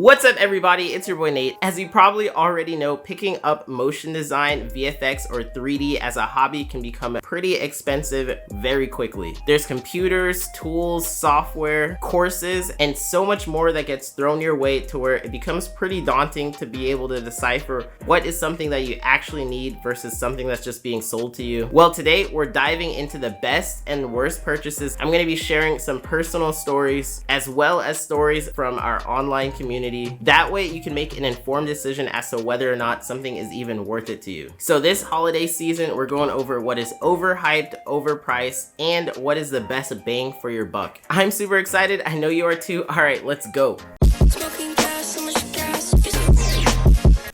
What's up everybody, it's your boy Nate. As you probably already know, picking up motion design, VFX, or 3D as a hobby can become pretty expensive very quickly. There's computers, tools, software, courses, and so much more that gets thrown your way to where it becomes pretty daunting to be able to decipher what is something that you actually need versus something that's just being sold to you. Well, today we're diving into the best and worst purchases. I'm going to be sharing some personal stories as well as stories from our online community. That way you can make an informed decision as to whether or not something is even worth it to you. So this holiday season, we're going over what is overhyped, overpriced, and what is the best bang for your buck. I'm super excited. I know you are too. All right, let's go.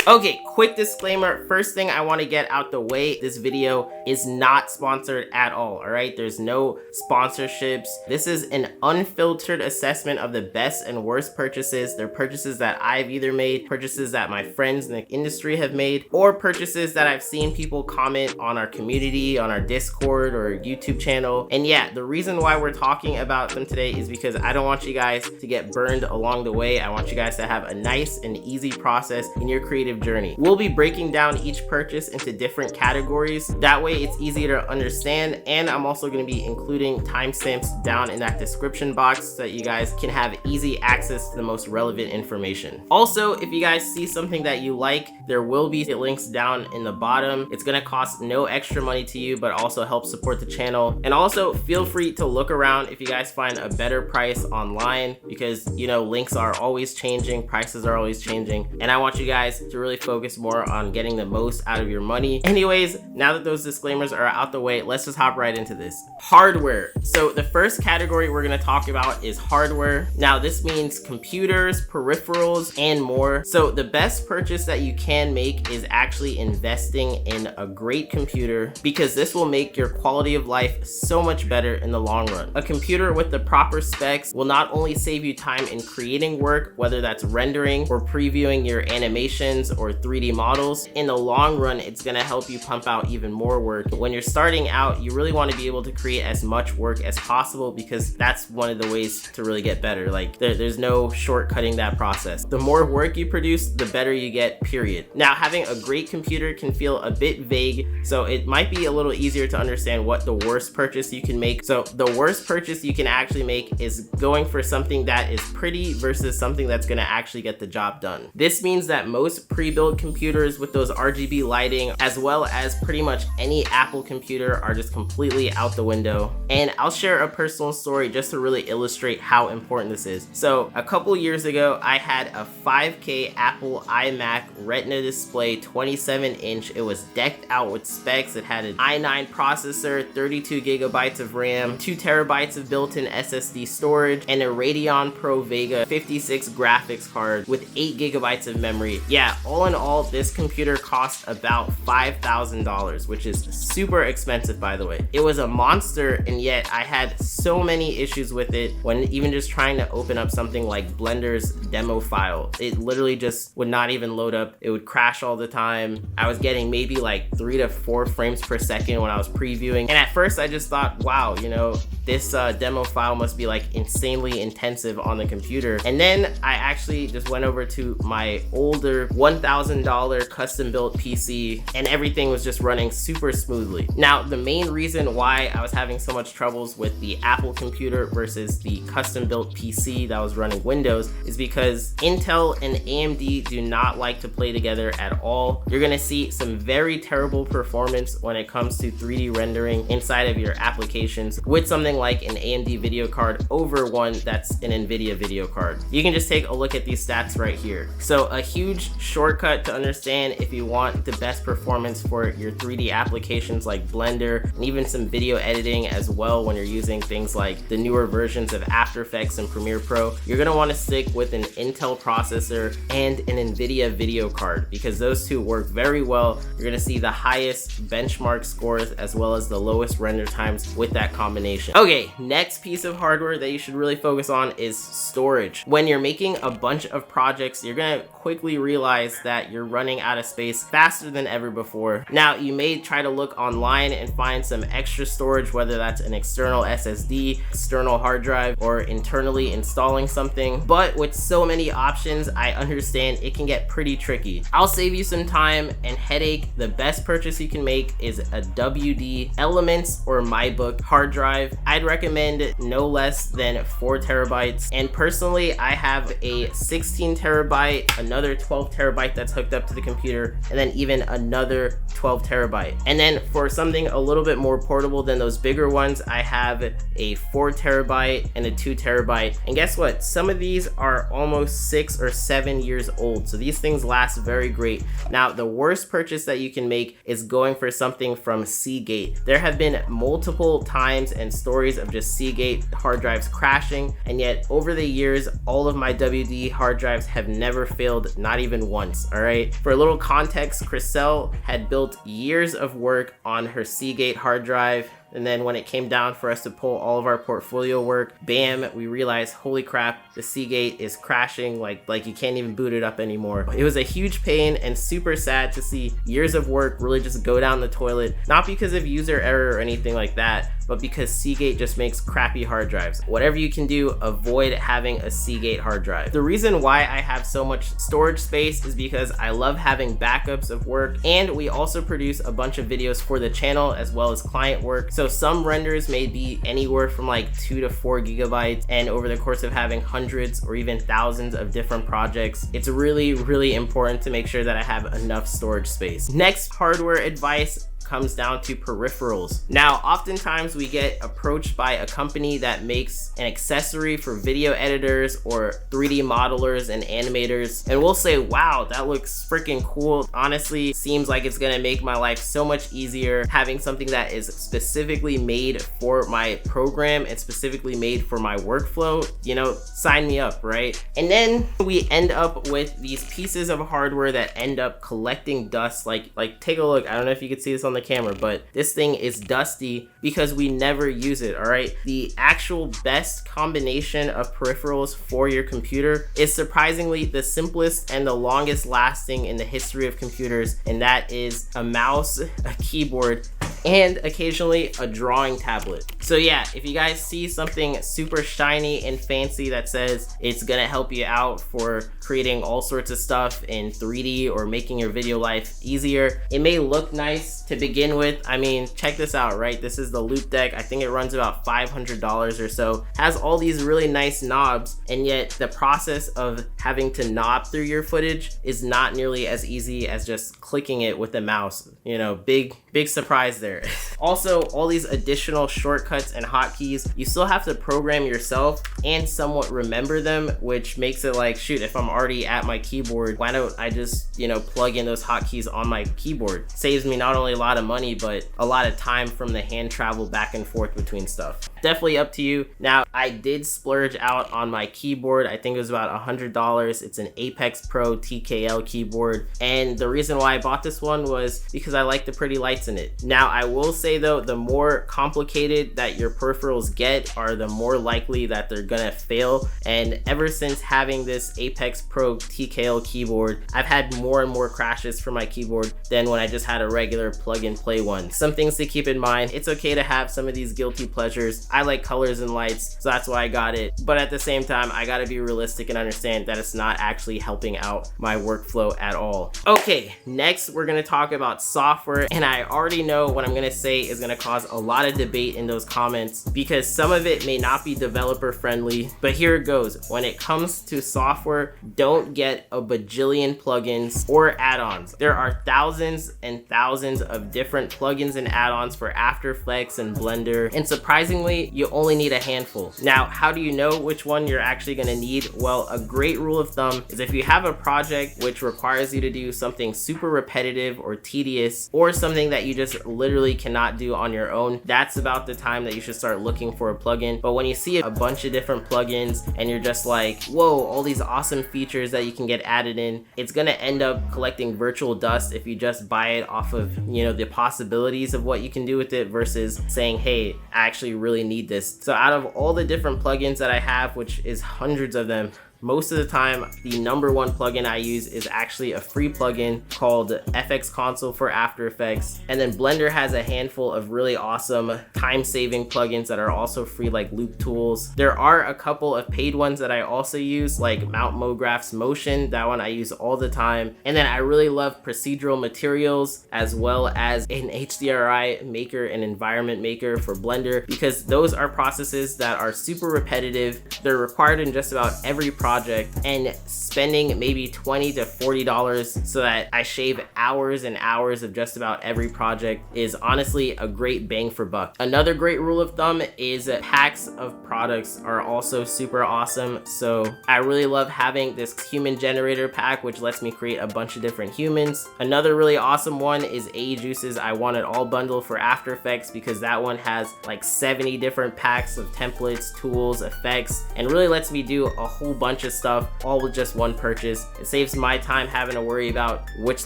Okay, quick disclaimer. First thing I want to get out the way, this video is not sponsored at all right? There's no sponsorships. This is an unfiltered assessment of the best and worst purchases. They're purchases that I've either made, purchases that my friends in the industry have made, or purchases that I've seen people comment on our community, on our Discord or YouTube channel. And yeah, the reason why we're talking about them today is because I don't want you guys to get burned along the way. I want you guys to have a nice and easy process in your creative journey. We'll be breaking down each purchase into different categories. That way it's easier to understand, and I'm also going to be including timestamps down in that description box so that you guys can have easy access to the most relevant information. Also, if you guys see something that you like, there will be links down in the bottom. It's going to cost no extra money to you, but also help support the channel. And also feel free to look around if you guys find a better price online, because you know, links are always changing, prices are always changing, and I want you guys to really focus more on getting the most out of your money. Anyways, now that those disclaimers are out the way, let's just hop right into this. Hardware. So the first category we're going to talk about is hardware. Now this means computers, peripherals, and more. So the best purchase that you can make is actually investing in a great computer, because this will make your quality of life so much better in the long run. A computer with the proper specs will not only save you time in creating work, whether that's rendering or previewing your animations or 3D models. In the long run, it's going to help you pump out even more work. When you're starting out, you really want to be able to create as much work as possible, because that's one of the ways to really get better. Like there's no shortcutting that process. The more work you produce, the better you get, period. Now, having a great computer can feel a bit vague, so it might be a little easier to understand what the worst purchase you can make. So the worst purchase you can actually make is going for something that is pretty versus something that's going to actually get the job done. This means that most pre-built computers with those RGB lighting, as well as pretty much any Apple computer, are just completely out the window. And I'll share a personal story just to really illustrate how important this is. So a couple years ago, I had a 5K Apple iMac Retina display, 27-inch. It was decked out with specs. It had an i9 processor, 32 gigabytes of RAM, 2 terabytes of built-in SSD storage, and a Radeon Pro Vega 56 graphics card with 8 gigabytes of memory. Yeah, all in all, this computer cost about $5,000, which is super expensive, by the way. It was a monster, and yet I had so many issues with it when even just trying to open up something like Blender's demo file. It literally just would not even load up. It would crash all the time. I was getting maybe like 3 to 4 frames per second when I was previewing. And at first I just thought, wow, you know, this demo file must be like insanely intensive on the computer. And then I actually just went over to my older $1,000 custom built PC, and everything was just running super smoothly. Now, the main reason why I was having so much troubles with the Apple computer versus the custom built PC that was running Windows is because Intel and AMD do not like to play together at all. You're gonna see some very terrible performance when it comes to 3D rendering inside of your applications with something like an AMD video card over one that's an NVIDIA video card. You can just take a look at these stats right here. So a huge shortcut to understand if you want the best performance for your 3D applications like Blender, and even some video editing as well when you're using things like the newer versions of After Effects and Premiere Pro, you're gonna wanna stick with an Intel processor and an NVIDIA video card, because those two work very well. You're gonna see the highest benchmark scores as well as the lowest render times with that combination. Okay, next piece of hardware that you should really focus on is storage. When you're making a bunch of projects, you're gonna quickly realize realize that you're running out of space faster than ever before. Now, you may try to look online and find some extra storage, whether that's an external SSD, external hard drive, or internally installing something. But with so many options, I understand it can get pretty tricky. I'll save you some time and headache. The best purchase you can make is a WD Elements or MyBook hard drive. I'd recommend no less than 4 terabytes. And personally, I have a 16 terabyte, another 12 terabyte that's hooked up to the computer, and then even another 12 terabyte. And then for something a little bit more portable than those bigger ones, I have a 4 terabyte and a 2 terabyte. And guess what? Some of these are almost 6 or 7 years old. So these things last very great. Now, the worst purchase that you can make is going for something from Seagate. There have been multiple times and stories of just Seagate hard drives crashing, and yet over the years, all of my WD hard drives have never failed, not even once, all right? For a little context, Chriselle had built years of work on her Seagate hard drive. And then when it came down for us to pull all of our portfolio work, bam, we realized, holy crap, the Seagate is crashing, like you can't even boot it up anymore. It was a huge pain and super sad to see years of work really just go down the toilet, not because of user error or anything like that, but because Seagate just makes crappy hard drives. Whatever you can do, avoid having a Seagate hard drive. The reason why I have so much storage space is because I love having backups of work, and we also produce a bunch of videos for the channel as well as client work. So some renders may be anywhere from like 2 to 4 gigabytes, and over the course of having hundreds or even thousands of different projects, it's really important to make sure that I have enough storage space. Next hardware advice comes down to peripherals. Now, oftentimes we get approached by a company that makes an accessory for video editors or 3D modelers and animators, and we'll say, wow, that looks freaking cool. Honestly, seems like it's gonna make my life so much easier having something that is specifically made for my program and specifically made for my workflow. You know, sign me up, right? And then we end up with these pieces of hardware that end up collecting dust. Like take a look. I don't know if you can see this on the camera, but this thing is dusty because we never use it, all right? The actual best combination of peripherals for your computer is surprisingly the simplest and the longest lasting in the history of computers, and that is a mouse, a keyboard, and occasionally a drawing tablet. So yeah, if you guys see something super shiny and fancy that says it's gonna help you out for creating all sorts of stuff in 3D or making your video life easier, it may look nice to begin with. I mean, check this out, right? This is the Loop Deck. I think it runs about $500 or so. Has all these really nice knobs, and yet the process of having to knob through your footage is not nearly as easy as just clicking it with the mouse. You know, big surprise there. Also, all these additional shortcuts and hotkeys, you still have to program yourself and somewhat remember them, which makes it like, shoot, if I'm already at my keyboard, why don't I just, you know, plug in those hotkeys on my keyboard? Saves me not only a lot of money, but a lot of time from the hand travel back and forth between stuff. Definitely up to you. Now, I did splurge out on my keyboard. I think it was about $100. It's an Apex Pro TKL keyboard. And the reason why I bought this one was because I like the pretty lights in it. Now, I will say though, the more complicated that your peripherals get are the more likely that they're gonna fail. And ever since having this Apex Pro TKL keyboard, I've had more and more crashes for my keyboard than when I just had a regular plug and play one. Some things to keep in mind. It's okay to have some of these guilty pleasures. I like colors and lights, so that's why I got it. But at the same time, I gotta be realistic and understand that it's not actually helping out my workflow at all. Okay, next we're gonna talk about software, and I already know what I'm gonna say is gonna cause a lot of debate in those comments because some of it may not be developer friendly, but here it goes. When it comes to software, don't get a bajillion plugins or add-ons. There are thousands and thousands of different plugins and add-ons for After Effects and Blender, and surprisingly, you only need a handful. Now, how do you know which one you're actually gonna need? Well, a great rule of thumb is if you have a project which requires you to do something super repetitive or tedious, or something that you just literally cannot do on your own, that's about the time that you should start looking for a plugin. But when you see a bunch of different plugins and you're just like, whoa, all these awesome features that you can get added in, it's gonna end up collecting virtual dust if you just buy it off of, you know, the possibilities of what you can do with it versus saying, hey, I actually really need this. So out of all the different plugins that I have, which is hundreds of them, most of the time, the number one plugin I use is actually a free plugin called FX Console for After Effects. And then Blender has a handful of really awesome time-saving plugins that are also free, like Loop Tools. There are a couple of paid ones that I also use, like Mount Mographs Motion. That one I use all the time. And then I really love procedural materials, as well as an HDRI maker and environment maker for Blender, because those are processes that are super repetitive. They're required in just about every project, and spending maybe $20 to $40 so that I shave hours and hours of just about every project is honestly a great bang for buck. Another great rule of thumb is that packs of products are also super awesome. So I really love having this human generator pack, which lets me create a bunch of different humans. Another really awesome one is A-Juice's I Want It All bundle for After Effects, because that one has like 70 different packs of templates, tools, effects, and really lets me do a whole bunch of stuff all with just one purchase. It saves my time having to worry about which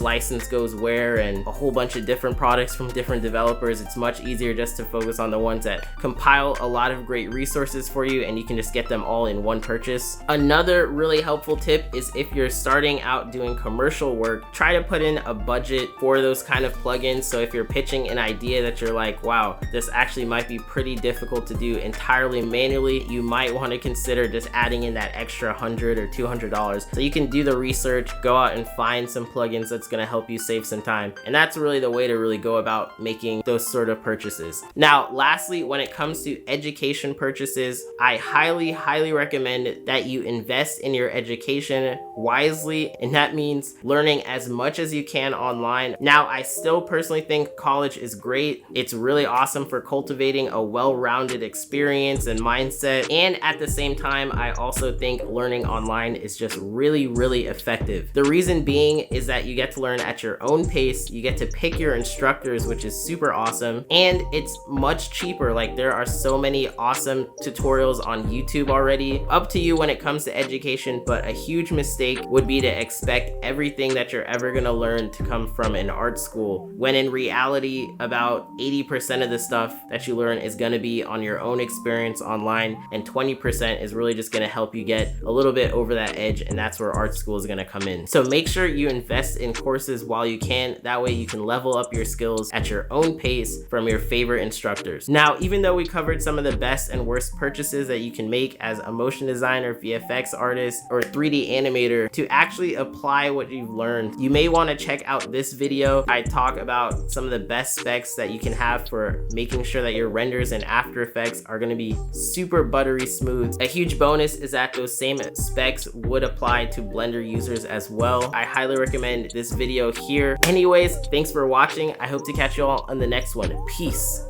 license goes where and a whole bunch of different products from different developers. It's much easier just to focus on the ones that compile a lot of great resources for you, and you can just get them all in one purchase. Another really helpful tip is if you're starting out doing commercial work, try to put in a budget for those kind of plugins. So if you're pitching an idea that you're like, wow, this actually might be pretty difficult to do entirely manually, you might want to consider just adding in that extra $100 or $200 so you can do the research, go out and find some plugins that's going to help you save some time. And that's really the way to really go about making those sort of purchases. Now, lastly, when it comes to education purchases, I highly recommend that you invest in your education wisely, and that means learning as much as you can online. Now, I still personally think college is great. It's really awesome for cultivating a well-rounded experience and mindset, and at the same time, I also think learning online is just really effective. The reason being is that you get to learn at your own pace, you get to pick your instructors, which is super awesome, and it's much cheaper. Like, there are so many awesome tutorials on YouTube already. Up to you when it comes to education, but a huge mistake would be to expect everything that you're ever gonna learn to come from an art school, when in reality, about 80% of the stuff that you learn is gonna be on your own experience online, and 20% is really just gonna help you get a little bit over that edge, and that's where art school is gonna come in. So make sure you invest in courses while you can. That way you can level up your skills at your own pace from your favorite instructors. Now, even though we covered some of the best and worst purchases that you can make as a motion designer, VFX artist, or 3D animator to actually apply what you've learned, you may want to check out this video. I talk about some of the best specs that you can have for making sure that your renders in After Effects are going to be super buttery smooth. A huge bonus is that those same specs would apply to Blender users as well. I highly recommend this video here. Anyways, thanks for watching. I hope to catch you all on the next one. Peace.